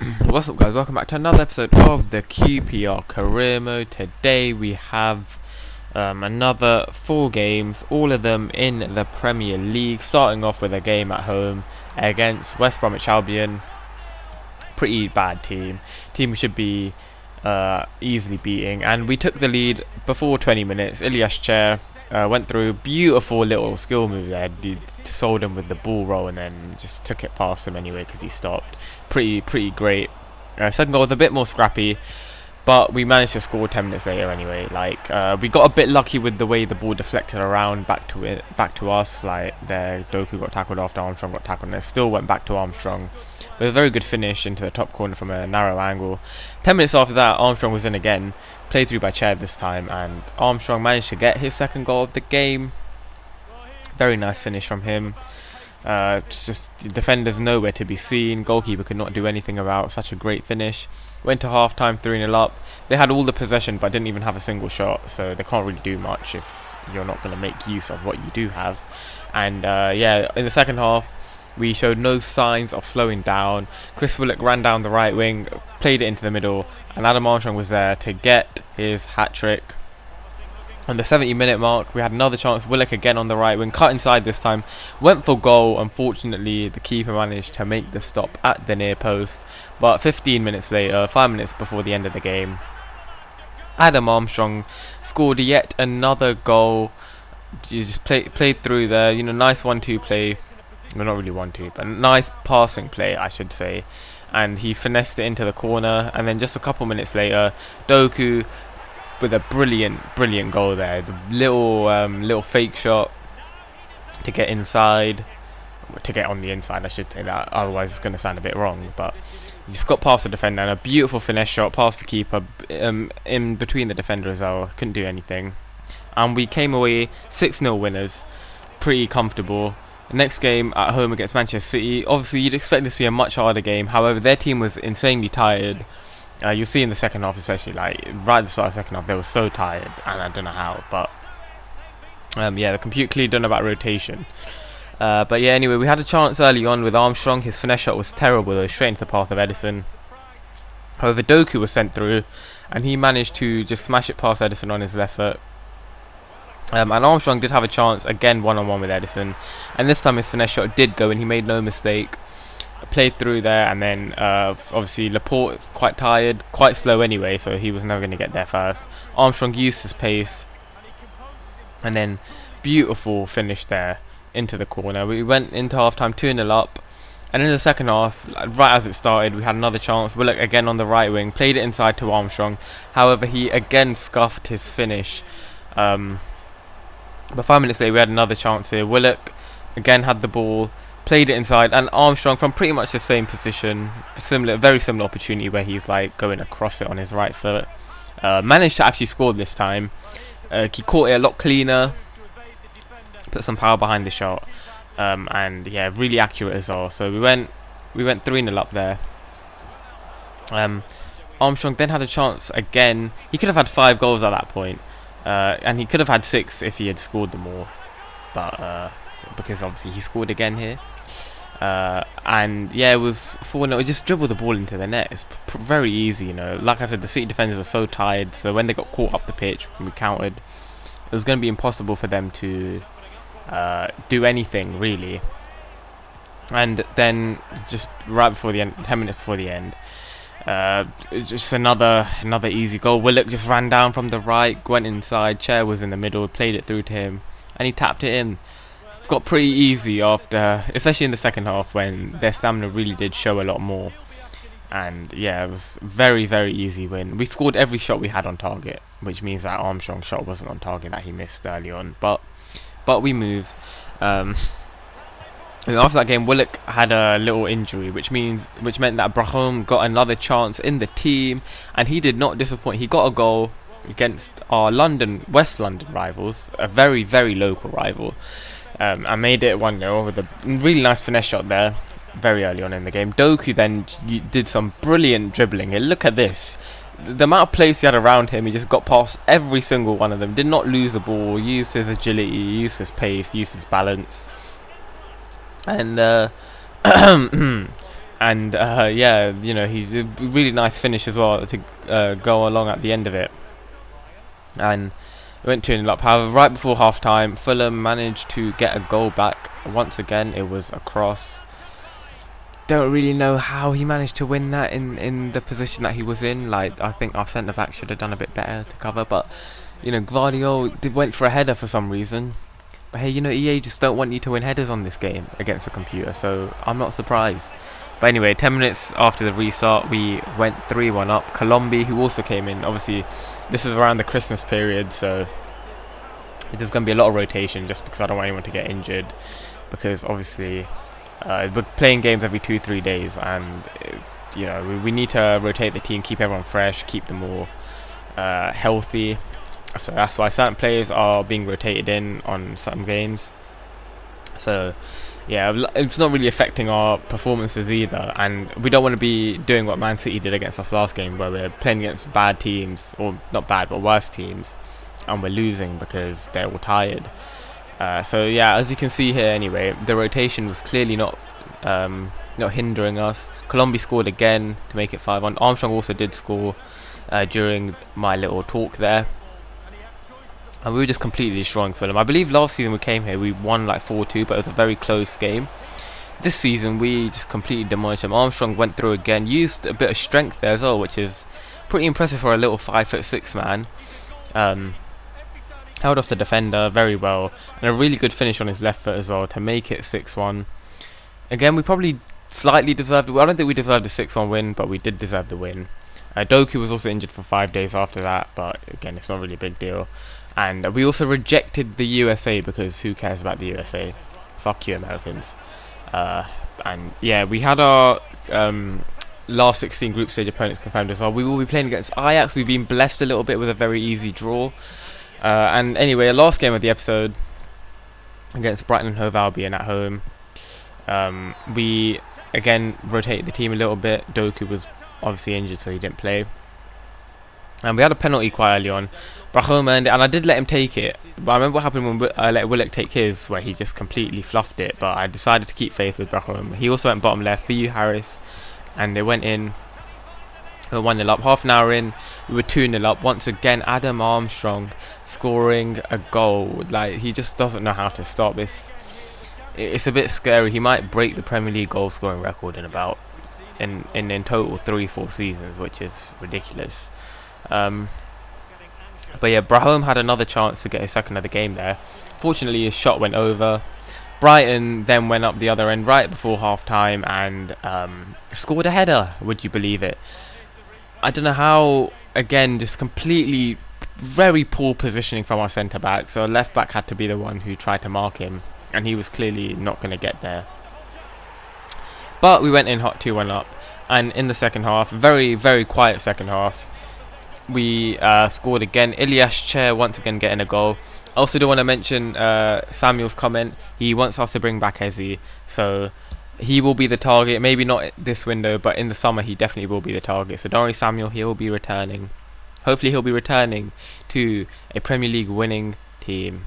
What's up, guys? Welcome back to another episode of the QPR Career Mode. Today we have another 4 games, all of them in the Premier League, starting off with a game at home against West Bromwich Albion. Pretty bad team we should be easily beating, and we took the lead before 20 minutes. Ilyas Chair went through, beautiful little skill move there. He sold him with the ball roll and then just took it past him anyway because he stopped. Pretty great. Second goal was a bit more scrappy, but we managed to score 10 minutes later anyway. We got a bit lucky with the way the ball deflected around back to us. Like there, Doku got tackled after Armstrong got tackled, and it still went back to Armstrong. But it was a very good finish into the top corner from a narrow angle. 10 minutes after that, Armstrong was in again, played through by Chair this time, and Armstrong managed to get his second goal of the game. Very nice finish from him. Just defenders nowhere to be seen. Goalkeeper could not do anything about such a great finish. Went to half time 3-0 up. They had all the possession but didn't even have a single shot, so they can't really do much if you're not going to make use of what you do have. And yeah, in the second half we showed no signs of slowing down. Chris Willock ran down the right wing, played it into the middle, and Adam Armstrong was there to get his hat-trick. On the 70-minute mark, we had another chance. Willock again on the right wing, cut inside this time, went for goal. Unfortunately, the keeper managed to make the stop at the near post. But 15 minutes later, 5 minutes before the end of the game, Adam Armstrong scored yet another goal. He just played through there. You know, nice 1-2 play. Well, not really 1-2, but nice passing play, I should say. And he finessed it into the corner. And then just a couple minutes later, Doku with a brilliant goal there. The little fake shot to get inside, to get on the inside, I should say that. Otherwise, it's going to sound a bit wrong. But he just got past the defender and a beautiful finesse shot past the keeper, in between the defender as well. Couldn't do anything. And we came away 6-0 winners, pretty comfortable. The next game at home against Manchester City. Obviously, you'd expect this to be a much harder game. However, their team was insanely tired. You'll see in the second half, especially like right at the start of the second half, they were so tired, and I don't know how. But yeah, the computer clearly done about rotation. But yeah, anyway, we had a chance early on with Armstrong. His finesse shot was terrible though, straight into the path of Edison. However, Doku was sent through, and he managed to just smash it past Edison on his left foot. And Armstrong did have a chance again, one-on-one with Edison, and this time his finesse shot did go, and he made no mistake. Played through there, and then obviously Laporte's quite tired, quite slow anyway, so he was never going to get there first. Armstrong used his pace, and then beautiful finish there into the corner. We went into half-time 2-0 up, and in the second half, right as it started, we had another chance. Willock again on the right wing, played it inside to Armstrong. However, he again scuffed his finish. But 5 minutes later, we had another chance here. Willock again had the ball, played it inside, and Armstrong from pretty much the same position, very similar opportunity where he's like going across it on his right foot, managed to actually score this time. He caught it a lot cleaner, put some power behind the shot, and yeah, really accurate as well. So we went 3-0 up there. Armstrong then had a chance again. He could have had 5 goals at that point, and he could have had 6 if he had scored them all, but because obviously he scored again here. And yeah, it was 4-0. Just dribbled the ball into the net. It's very easy, you know. Like I said, the City defenders were so tired, so when they got caught up the pitch, when we countered, it was going to be impossible for them to do anything really. And then just right before the end, 10 minutes before the end, just another easy goal. Willock just ran down from the right, went inside. Chair was in the middle, played it through to him, and he tapped it in. Got pretty easy after, especially in the second half when their stamina really did show a lot more. And yeah, it was very easy win. We scored every shot we had on target, which means that Armstrong's shot wasn't on target that he missed early on. But we move. After that game, Willock had a little injury, which meant that Brom got another chance in the team, and he did not disappoint. He got a goal against our West London rivals, a very local rival. I made it 1-0 with a really nice finesse shot there very early on in the game. Doku then did some brilliant dribbling here. Look at this. The amount of place he had around him, he just got past every single one of them. Did not lose the ball, used his agility, used his pace, used his balance. And And yeah, you know, he's a really nice finish as well to go along at the end of it. And we went 2-0 up. However, right before half time, Fulham managed to get a goal back. Once again, it was a cross. Don't really know how he managed to win that in the position that he was in. Like, I think our centre back should have done a bit better to cover, but you know, Guardiola went for a header for some reason. But hey, you know, EA just don't want you to win headers on this game against a computer, so I'm not surprised. But anyway, 10 minutes after the restart, we went 3-1 up. Colombi, who also came in, obviously this is around the Christmas period, so there's going to be a lot of rotation just because I don't want anyone to get injured, because obviously we're playing games every 2-3 days, and you know, we need to rotate the team, keep everyone fresh, keep them all healthy. So that's why certain players are being rotated in on some games. So yeah, it's not really affecting our performances either, and we don't want to be doing what Man City did against us last game, where we're playing against bad teams, or not bad but worse teams, and we're losing because they're all tired. So yeah, as you can see here anyway, the rotation was clearly not hindering us. Colombi scored again to make it 5-1. Armstrong also did score during my little talk there. And we were just completely destroying Fulham. I believe last season we came here, we won like 4-2, but it was a very close game. This season we just completely demolished them. Armstrong went through again, used a bit of strength there as well, which is pretty impressive for a little 5'6" man. Held off the defender very well, and a really good finish on his left foot as well to make it 6-1. Again, we probably slightly deserved it. I don't think we deserved a 6-1 win, but we did deserve the win. Doku was also injured for 5 days after that, but again, it's not really a big deal. And we also rejected the USA because who cares about the USA? Fuck you, Americans. And yeah, we had our last 16 group stage opponents confirmed as well. We will be playing against Ajax. We've been blessed a little bit with a very easy draw. And anyway, a last game of the episode against Brighton and Hove Albion at home. We again rotated the team a little bit. Doku was obviously injured, so he didn't play. And we had a penalty quite early on. Brom earned it, and I did let him take it. But I remember what happened when I let Willock take his, where he just completely fluffed it. But I decided to keep faith with Brom. He also went bottom left for you, Harris, and they went in. We were 1-0 up. Half an hour in, we were 2-0 up. Once again, Adam Armstrong scoring a goal. Like, he just doesn't know how to stop this. It's a bit scary. He might break the Premier League goal scoring record in about in total 3-4 seasons, which is ridiculous. But yeah, Brom had another chance to get his second of the game there. Fortunately, his shot went over. Brighton then went up the other end right before half time and scored a header. Would you believe it? I don't know how. Again, just completely very poor positioning from our centre back. So left back had to be the one who tried to mark him, and he was clearly not going to get there. But we went in hot 2-1 up, and in the second half, very quiet second half, we scored again. Ilyas Chair once again getting a goal. I also do want to mention Samuel's comment. He wants us to bring back Eze, so he will be the target. Maybe not this window, but in the summer he definitely will be the target. So don't worry, Samuel, he will be returning. Hopefully he'll be returning to a Premier League winning team.